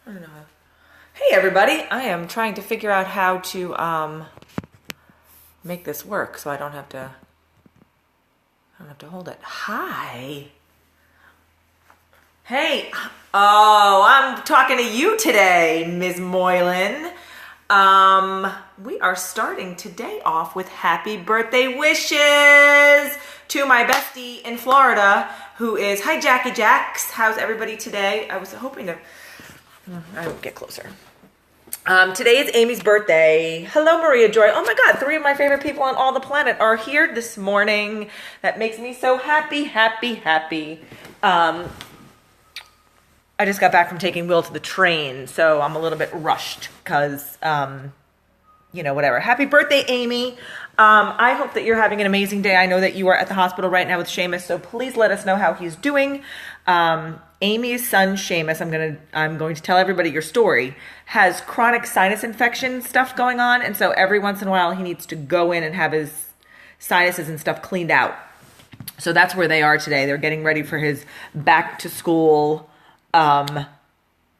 I don't know. Hey everybody, I am trying to figure out how to make this work so I don't have to hold it. Hi. Hey. Oh, I'm talking to you today, Ms. Moylan. We are starting today off with happy birthday wishes to my bestie in Florida, who is, hi Jackie Jacks. How's everybody today? I was hoping to, I will get closer. Today is Amy's birthday. Hello, Maria Joy. Oh my God, 3 of my favorite people on all the planet are here this morning. That makes me so happy, happy, happy. I just got back from taking Will to the train, so I'm a little bit rushed because, whatever. Happy birthday, Amy. I hope that you're having an amazing day. I know that you are at the hospital right now with Seamus, so please let us know how he's doing. Amy's son, Seamus, I'm going to tell everybody your story, has chronic sinus infection stuff going on, and so every once in a while he needs to go in and have his sinuses and stuff cleaned out. So that's where they are today. They're getting ready for his back to school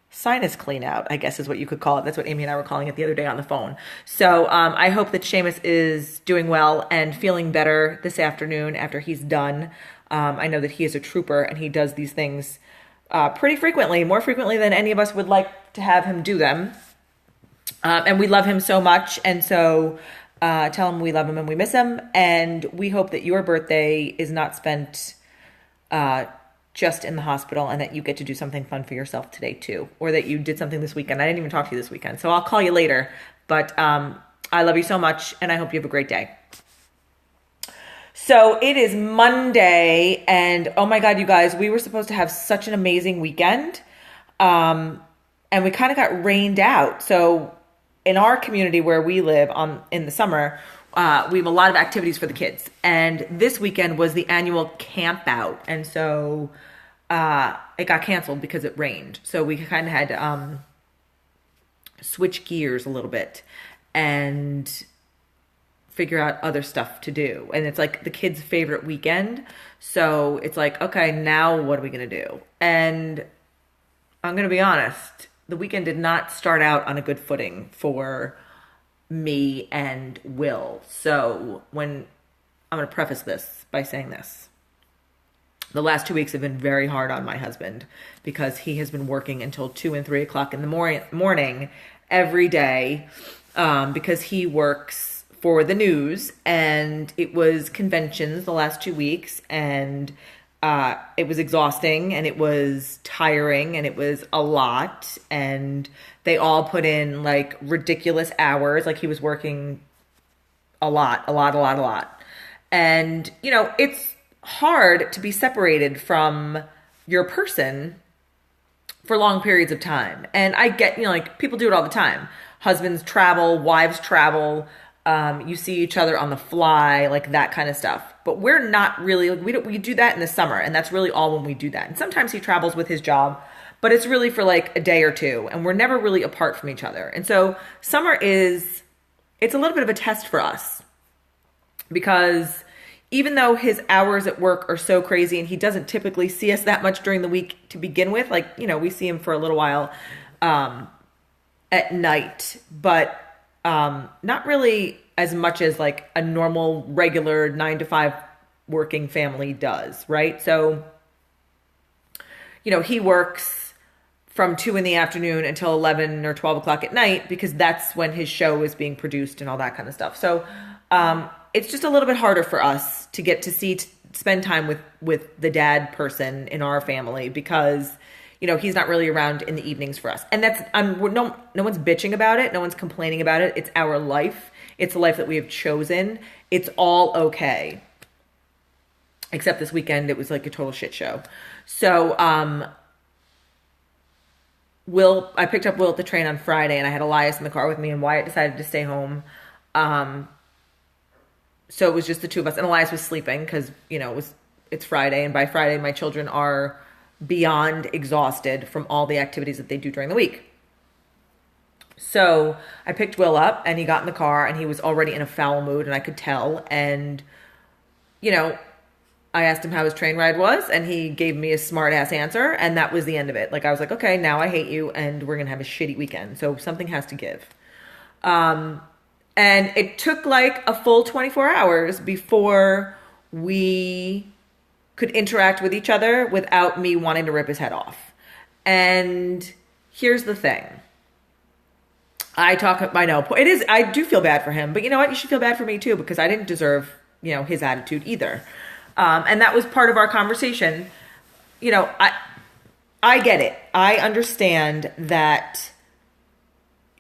sinus clean out, I guess is what you could call it. That's what Amy and I were calling it the other day on the phone. So I hope that Seamus is doing well and feeling better this afternoon after he's done. I know that he is a trooper and he does these things pretty frequently, more frequently than any of us would like to have him do them. And we love him so much. And so tell him we love him and we miss him. And we hope that your birthday is not spent just in the hospital and that you get to do something fun for yourself today too. Or that you did something this weekend. I didn't even talk to you this weekend. So I'll call you later. But I love you so much and I hope you have a great day. So it is Monday, and oh my God, you guys, we were supposed to have such an amazing weekend, and we kind of got rained out. So in our community where we live in the summer, we have a lot of activities for the kids, and this weekend was the annual camp out, and so it got canceled because it rained. So we kind of had to switch gears a little bit and figure out other stuff to do. And it's like the kids' favorite weekend. So it's like, okay, now what are we going to do? And I'm going to be honest, the weekend did not start out on a good footing for me and Will. So I'm going to preface this by saying this. The last 2 weeks have been very hard on my husband because he has been working until 2 and 3 o'clock in the morning every day because he works for the news, and it was conventions the last 2 weeks, and it was exhausting, and it was tiring, and it was a lot, and they all put in like ridiculous hours. Like he was working a lot. And it's hard to be separated from your person for long periods of time. And I get, like people do it all the time. Husbands travel, wives travel. You see each other on the fly, like that kind of stuff. But we're not really, we do that in the summer, and that's really all when we do that. And sometimes he travels with his job, but it's really for like a day or two, and we're never really apart from each other. And so summer it's a little bit of a test for us because even though his hours at work are so crazy and he doesn't typically see us that much during the week to begin with, like, we see him for a little while at night, but not really as much as like a normal, regular 9 to 5 working family does, right? So, he works from 2 in the afternoon until 11 or 12 o'clock at night because that's when his show is being produced and all that kind of stuff. So, it's just a little bit harder for us to get to spend time with the dad person in our family because he's not really around in the evenings for us. And that's, no one's bitching about it. No one's complaining about it. It's our life. It's the life that we have chosen. It's all okay. Except this weekend, it was like a total shit show. So, I picked up Will at the train on Friday, and I had Elias in the car with me, and Wyatt decided to stay home. So it was just the two of us, and Elias was sleeping because, it's Friday, and by Friday, my children are beyond exhausted from all the activities that they do during the week. So I picked Will up and he got in the car and he was already in a foul mood and I could tell. And, I asked him how his train ride was, and he gave me a smart ass answer, and that was the end of it. Like, I was like, okay, now I hate you, and we're gonna have a shitty weekend. So something has to give. And it took like a full 24 hours before we could interact with each other without me wanting to rip his head off. And here's the thing. I know it is, I do feel bad for him, but you know what? You should feel bad for me too, because I didn't deserve, his attitude either. And that was part of our conversation. I get it. I understand that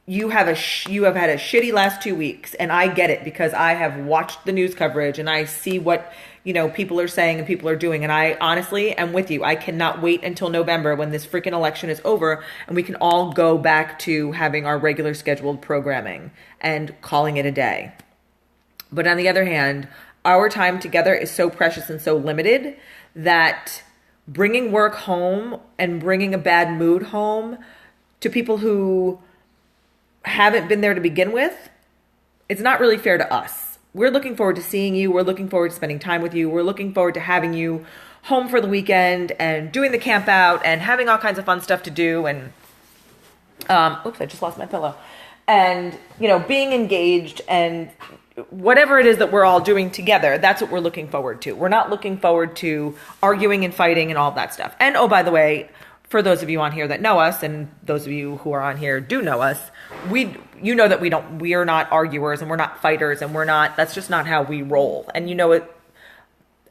you have had a shitty last 2 weeks, and I get it because I have watched the news coverage and I see what, people are saying and people are doing. And I honestly am with you. I cannot wait until November when this freaking election is over and we can all go back to having our regular scheduled programming and calling it a day. But on the other hand, our time together is so precious and so limited that bringing work home and bringing a bad mood home to people who haven't been there to begin with, it's not really fair to us. We're looking forward to seeing you. We're looking forward to spending time with you. We're looking forward to having you home for the weekend and doing the camp out and having all kinds of fun stuff to do. And, oops, I just lost my pillow. And, being engaged and whatever it is that we're all doing together, that's what we're looking forward to. We're not looking forward to arguing and fighting and all that stuff. And, oh, by the way, for those of you on here that know us, and those of you who are on here do know us, you know that we are not arguers and we're not fighters and that's just not how we roll. And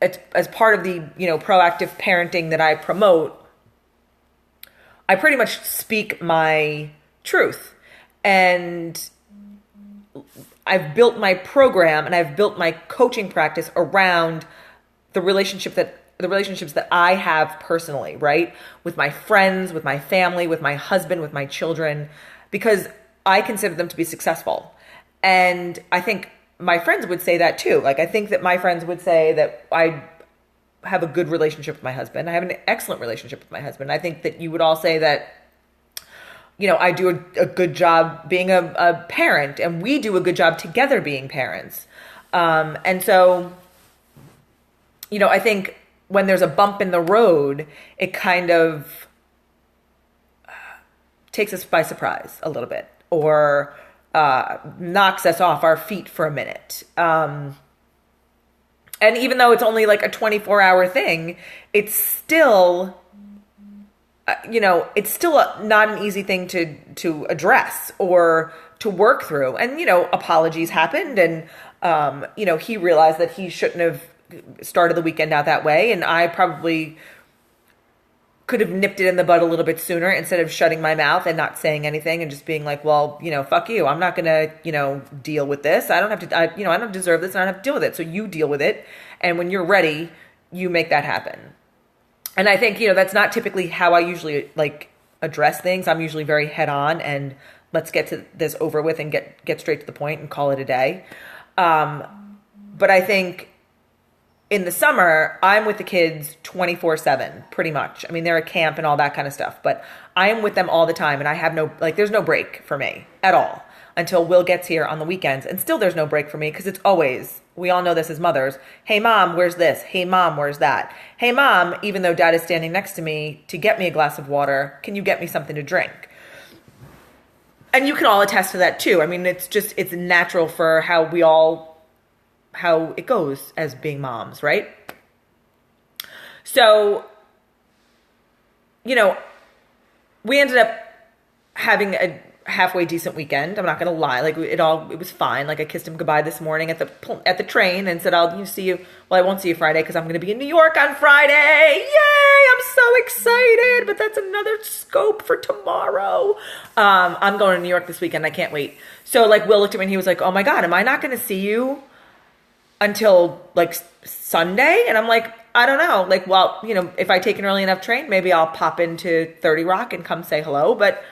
it's as part of the, proactive parenting that I promote, I pretty much speak my truth. And I've built my program and I've built my coaching practice around the relationships that I have personally, right? With my friends, with my family, with my husband, with my children, because I consider them to be successful. And I think my friends would say that too. Like, I think that my friends would say that I have a good relationship with my husband. I have an excellent relationship with my husband. I think that you would all say that, I do a good job being a parent, and we do a good job together being parents. And so, I think when there's a bump in the road, it kind of takes us by surprise a little bit, or knocks us off our feet for a minute. And even though it's only like a 24-hour thing, it's still, not an easy thing to address or to work through. And, apologies happened, and, he realized that he shouldn't have started the weekend out that way. And I probably could have nipped it in the bud a little bit sooner instead of shutting my mouth and not saying anything and just being like, well, fuck you. I'm not going to, deal with this. I don't have to, I don't deserve this. And I don't have to deal with it. So you deal with it. And when you're ready, you make that happen. And I think, that's not typically how I usually address things. I'm usually very head on and let's get to this over with and get straight to the point and call it a day. But I think in the summer, I'm with the kids 24/7, pretty much. I mean, they're at camp and all that kind of stuff, but I am with them all the time, and I have there's no break for me at all until Will gets here on the weekends. And still there's no break for me because it's always, we all know this as mothers, hey mom, where's this? Hey mom, where's that? Hey mom, even though dad is standing next to me to get me a glass of water, can you get me something to drink? And you can all attest to that too. I mean, it's natural for how it goes as being moms, right? So, we ended up having a halfway decent weekend. I'm not going to lie. It was fine. I kissed him goodbye this morning at the train and said, I'll see you. Well, I won't see you Friday because I'm going to be in New York on Friday. Yay! I'm so excited, but that's another scope for tomorrow. I'm going to New York this weekend. I can't wait. So Will looked at me and he was like, oh my God, am I not going to see you until Sunday? And I'm like, I don't know. Well, if I take an early enough train, maybe I'll pop into 30 Rock and come say hello. But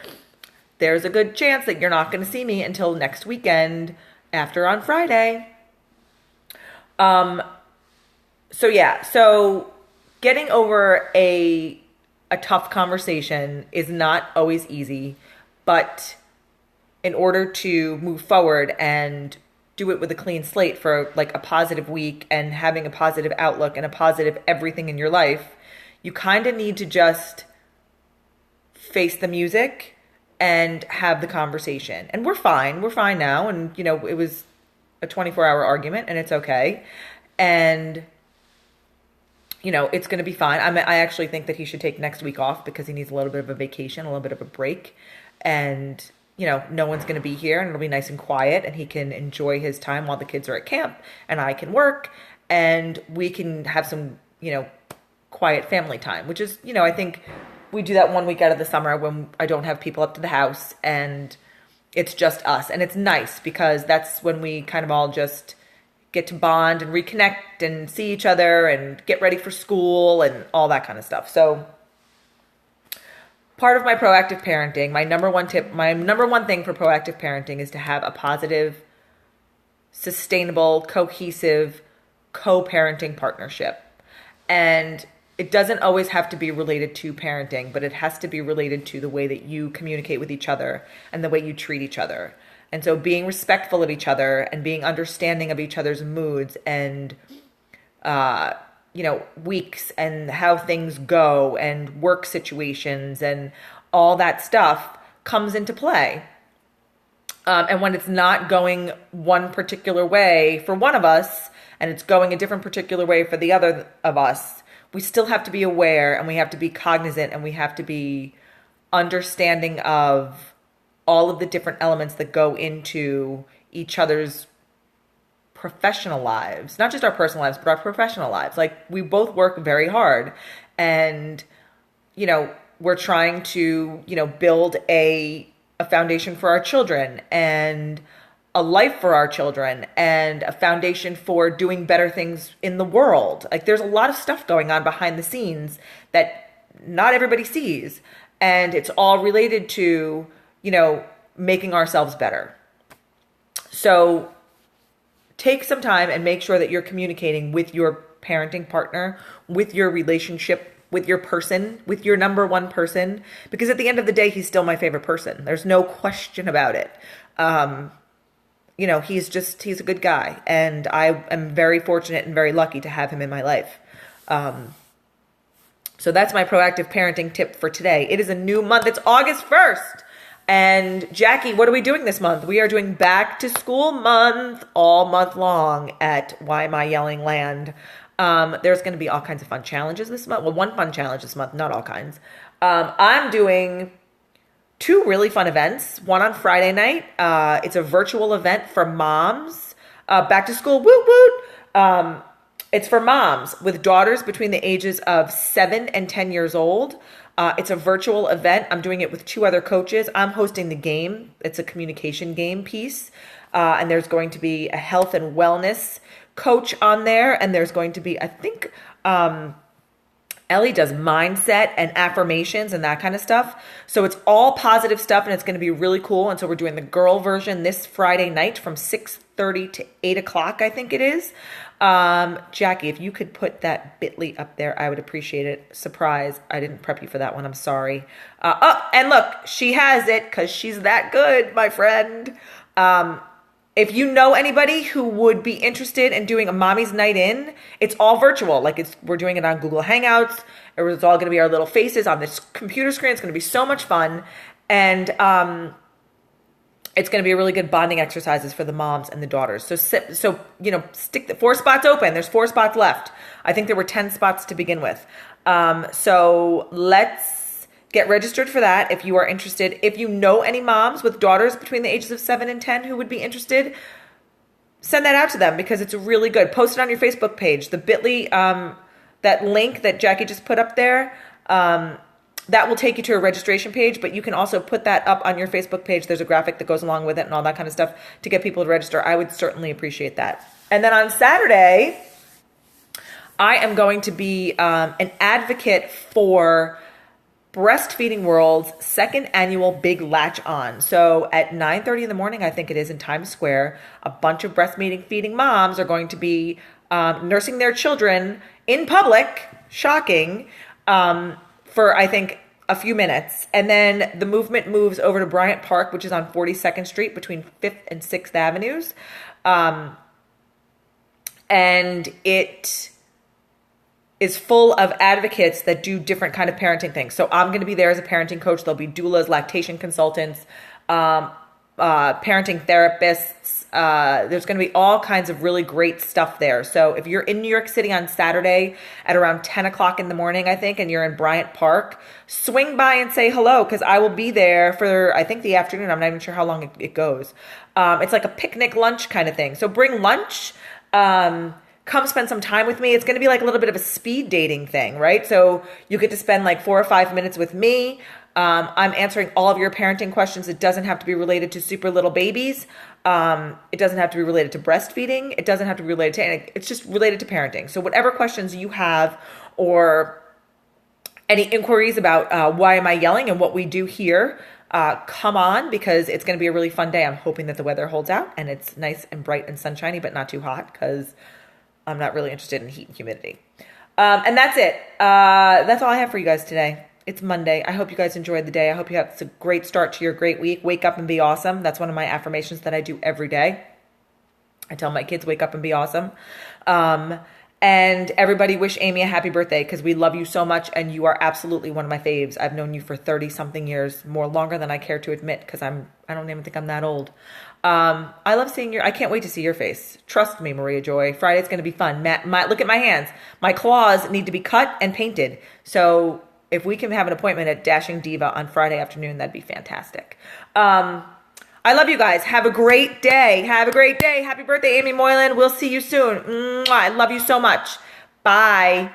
there's a good chance that you're not going to see me until next weekend after on Friday. So getting over a tough conversation is not always easy, but in order to move forward and do it with a clean slate for like a positive week and having a positive outlook and a positive everything in your life, you kind of need to just face the music and have the conversation. And we're fine. We're fine now. And, you know, it was a 24-hour argument and it's okay. And, you know, it's going to be fine. I actually think that he should take next week off because he needs a little bit of a vacation, a little bit of a break. And, you know, no one's going to be here and it'll be nice and quiet and he can enjoy his time while the kids are at camp and I can work and we can have some, you know, quiet family time, which is, you know, I think we do that one week out of the summer when I don't have people up to the house and it's just us. And it's nice because that's when we kind of all just get to bond and reconnect and see each other and get ready for school and all that kind of stuff. So part of my proactive parenting, my number one tip, my number one thing for proactive parenting is to have a positive, sustainable, cohesive, co-parenting partnership. And it doesn't always have to be related to parenting, but it has to be related to the way that you communicate with each other and the way you treat each other. And so being respectful of each other and being understanding of each other's moods and, you know, weeks and how things go and work situations and all that stuff comes into play. And when it's not going one particular way for one of us and it's going a different particular way for the other of us, we still have to be aware and we have to be cognizant and we have to be understanding of all of the different elements that go into each other's professional lives, not just our personal lives, but our professional lives. Like we both work very hard and, you know, we're trying to, you know, build a foundation for our children and a life for our children and a foundation for doing better things in the world. Like there's a lot of stuff going on behind the scenes that not everybody sees. And it's all related to, you know, making ourselves better. So take some time and make sure that you're communicating with your parenting partner, with your relationship, with your person, with your number one person, because at the end of the day, he's still my favorite person. There's no question about it. You know, he's a good guy. And I am very fortunate and very lucky to have him in my life. So that's my proactive parenting tip for today. It is a new month. It's August 1st. And Jackie, what are we doing this month? We are doing back to school month all month long at Why Am I Yelling Land. There's going to be all kinds of fun challenges this month. Well, one fun challenge this month, not all kinds. I'm doing 2 really fun events. One on Friday night. It's a virtual event for moms. Back to school, woot woot. It's for moms with daughters between the ages of 7 and 10 years old. It's a virtual event. I'm doing it with 2 other coaches. I'm hosting the game. It's a communication game piece. And there's going to be a health and wellness coach on there. And there's going to be, I think, Ellie does mindset and affirmations and that kind of stuff. So it's all positive stuff and it's going to be really cool. And so we're doing the girl version this Friday night from 6:30 to 8 o'clock, I think it is. Jackie, if you could put that bit.ly up there, I would appreciate it. Surprise. I didn't prep you for that one. I'm sorry. Oh, and look, she has it because she's that good, my friend. If you know anybody who would be interested in doing a mommy's night in, it's all virtual. Like we're doing it on Google Hangouts. It's all going to be our little faces on this computer screen. It's going to be so much fun. And it's going to be really good bonding exercises for the moms and the daughters. So you know, stick the 4 spots open. There's 4 spots left. I think there were 10 spots to begin with. So let's get registered for that if you are interested. If you know any moms with daughters between the ages of 7 and 10 who would be interested, send that out to them because it's really good. Post it on your Facebook page. The bit.ly, that link that Jackie just put up there, that will take you to a registration page, but you can also put that up on your Facebook page. There's a graphic that goes along with it and all that kind of stuff to get people to register. I would certainly appreciate that. And then on Saturday, I am going to be an advocate for Breastfeeding World's 2nd annual Big Latch On. So at 9:30 in the morning, I think it is, in Times Square, a bunch of feeding moms are going to be nursing their children in public, shocking, for I think a few minutes. And then the movement moves over to Bryant Park, which is on 42nd Street between 5th and 6th Avenues. And it is full of advocates that do different kind of parenting things. So I'm going to be there as a parenting coach. There'll be doulas, lactation consultants, parenting therapists. There's going to be all kinds of really great stuff there. So if you're in New York City on Saturday at around 10 o'clock in the morning, I think, and you're in Bryant Park, swing by and say hello, because I will be there for, I think, the afternoon. I'm not even sure how long it goes. It's like a picnic lunch kind of thing. So bring lunch. Come spend some time with me. It's going to be like a little bit of a speed dating thing, right? So you get to spend like 4 or 5 minutes with me. I'm answering all of your parenting questions. It doesn't have to be related to super little babies. It doesn't have to be related to breastfeeding. It doesn't have to be related to anything. It's just related to parenting. So whatever questions you have or any inquiries about why am I yelling and what we do here, come on, because it's going to be a really fun day. I'm hoping that the weather holds out and it's nice and bright and sunshiny, but not too hot, because I'm not really interested in heat and humidity. And that's it. That's all I have for you guys today. It's Monday. I hope you guys enjoyed the day. I hope you have a great start to your great week. Wake up and be awesome. That's one of my affirmations that I do every day. I tell my kids, wake up and be awesome. And everybody wish Amy a happy birthday, because we love you so much and you are absolutely one of my faves. I've known you for 30 something years, more longer than I care to admit, because I don't even think I'm that old. I love seeing I can't wait to see your face. Trust me, Maria Joy. Friday's going to be fun. Look at my hands. My claws need to be cut and painted. So if we can have an appointment at Dashing Diva on Friday afternoon, that'd be fantastic. I love you guys. Have a great day. Have a great day. Happy birthday, Amy Moylan. We'll see you soon. Mwah. I love you so much. Bye.